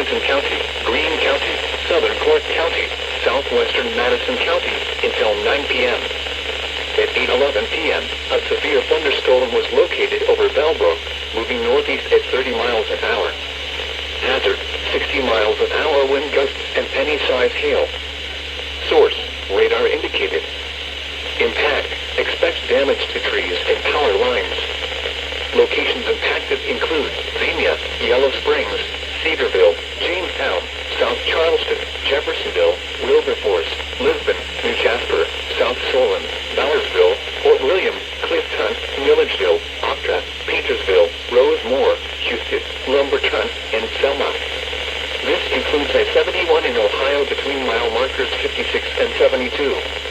Wilmington County, Greene County, Southern Clark County, Southwestern Madison County until 9 p.m. At 8:11 p.m., a severe thunderstorm was located over Bellbrook, moving northeast at 30 miles an hour. Hazard, 60 miles an hour wind gusts and penny-size hail. Source, radar indicated. Impact, expect damage to trees and power lines. Locations impacted include Xenia, Yellow Springs, Cedarville, Jamestown, South Charleston, Jeffersonville, Wilberforce, Lisbon, New Jasper, South Solon, Bowersville, Fort William, Clifton, Milledgeville, Octa, Petersville, Rosemore, Houston, Lumberton, and Selma. This includes I-71 in Ohio between mile markers 56 and 72.